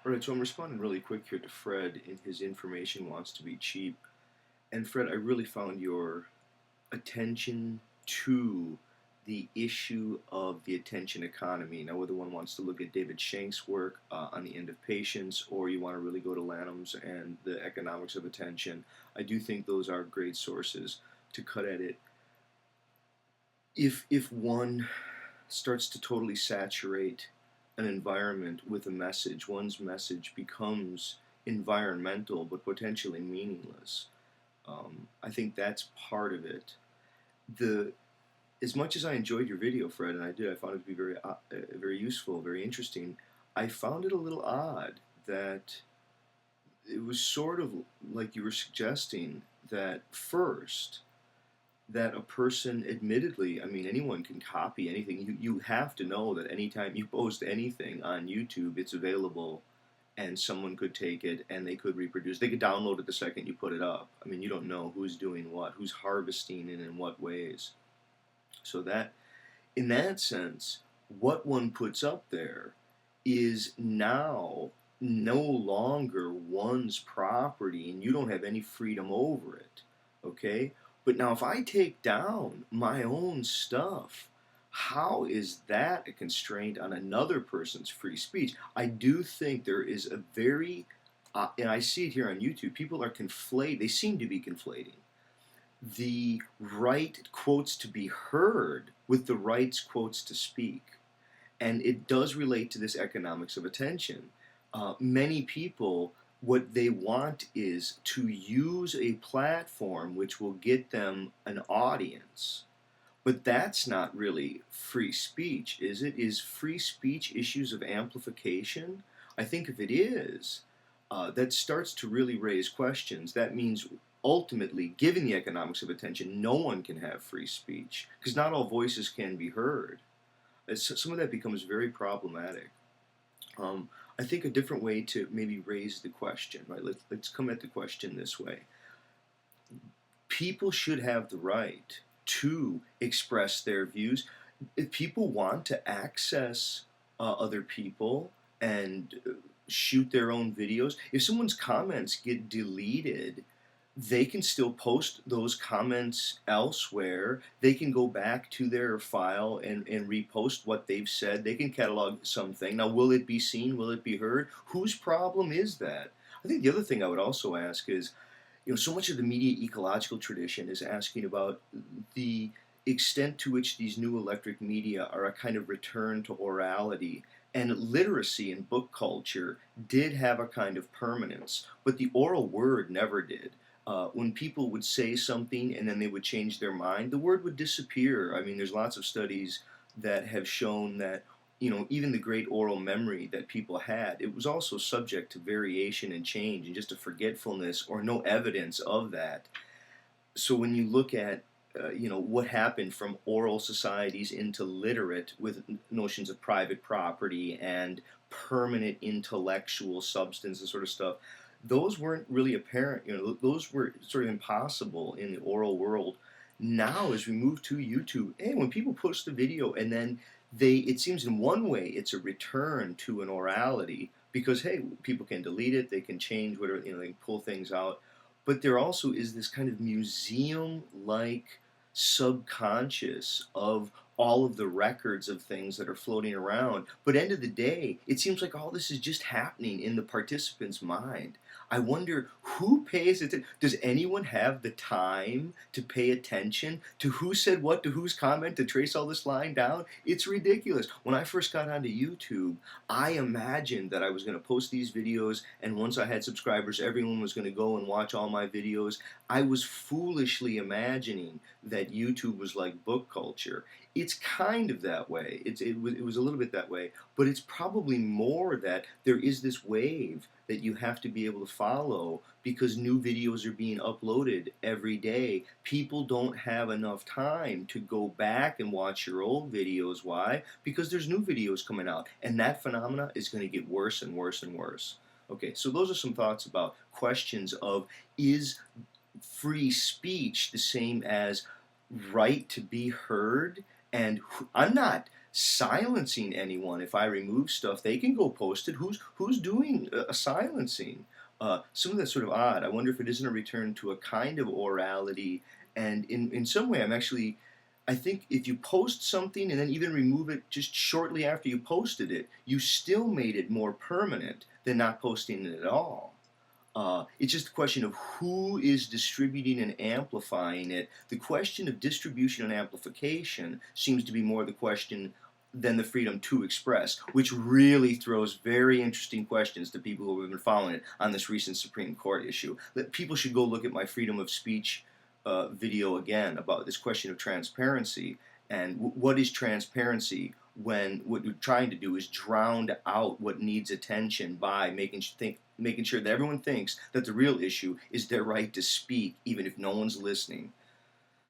All right, so I'm responding really quick here to Fred in his information wants to be cheap. And Fred, I really found your attention to the issue of the attention economy. Now, whether one wants to look at David Shank's work on the end of patience, or you want to really go to Lanham's and the economics of attention, I do think those are great sources to cut at it. If one starts to totally saturate an environment with a message, one's message becomes environmental but potentially meaningless. I think that's part of it. The As much as I enjoyed your video, Fred, and I did, I found it to be very useful, very interesting. I found it a little odd that it was sort of like you were suggesting that first that a person, admittedly, I mean, anyone can copy anything. You have to know that anytime you post anything on YouTube, it's available and someone could take it and they could reproduce. They could download it the second you put it up. I mean, you don't know who's doing what, who's harvesting it in what ways. So that, in that sense, what one puts up there is now no longer one's property and you don't have any freedom over it. Okay? But now if I take down my own stuff, how is that a constraint on another person's free speech? I do think there is a very, and I see it here on YouTube, people are they seem to be conflating the right quotes to be heard with the rights quotes to speak. And it does relate to this economics of attention. Many people, what they want is to use a platform which will get them an audience. But that's not really free speech, is it? Is free speech issues of amplification? I think if it is, that starts to really raise questions. That means ultimately, given the economics of attention, no one can have free speech because not all voices can be heard. Some of that becomes very problematic. I think a different way to maybe raise the question, right? Let's come at the question this way. People should have the right to express their views. If people want to access other people and shoot their own videos, if someone's comments get deleted, they can still post those comments elsewhere. They can go back to their file and repost what they've said. They can catalog something. Now, will it be seen? Will it be heard? Whose problem is that? I think the other thing I would also ask is, so much of the media ecological tradition is asking about the extent to which these new electric media are a kind of return to orality. And literacy and book culture did have a kind of permanence, but the oral word never did. When people would say something and then they would change their mind, the word would disappear. I mean, there's lots of studies that have shown that, even the great oral memory that people had, it was also subject to variation and change and just a forgetfulness or no evidence of that. So when you look at, what happened from oral societies into literate with notions of private property and permanent intellectual substance and sort of stuff, those weren't really apparent. Those were sort of impossible in the oral world. Now, as we move to YouTube, when people post a video and then it seems in one way it's a return to an orality because, hey, people can delete it, they can change whatever, they can pull things out. But there also is this kind of museum-like subconscious of all of the records of things that are floating around. But end of the day, it seems like all this is just happening in the participant's mind. I wonder who pays attention. Does anyone have the time to pay attention to who said what to whose comment to trace all this line down? It's ridiculous. When I first got onto YouTube, I imagined that I was going to post these videos and once I had subscribers, everyone was going to go and watch all my videos. I was foolishly imagining that YouTube was like book culture. It's kind of that way. It was a little bit that way, but it's probably more that there is this wave that you have to be able to follow because new videos are being uploaded every day. People don't have enough time to go back and watch your old videos. Why? Because there's new videos coming out, and that phenomena is going to get worse and worse and worse. Okay, so those are some thoughts about questions of, is free speech the same as right to be heard? And I'm not silencing anyone. If I remove stuff, they can go post it. Who's doing a silencing? Some of that's sort of odd. I wonder if it isn't a return to a kind of orality. And in some way, I think if you post something and then even remove it just shortly after you posted it, you still made it more permanent than not posting it at all. It's just a question of who is distributing and amplifying it. The question of distribution and amplification seems to be more the question than the freedom to express, which really throws very interesting questions to people who have been following it on this recent Supreme Court issue. That people should go look at my freedom of speech video again about this question of transparency and what is transparency when what you're trying to do is drown out what needs attention by making sure that everyone thinks that the real issue is their right to speak, even if no one's listening.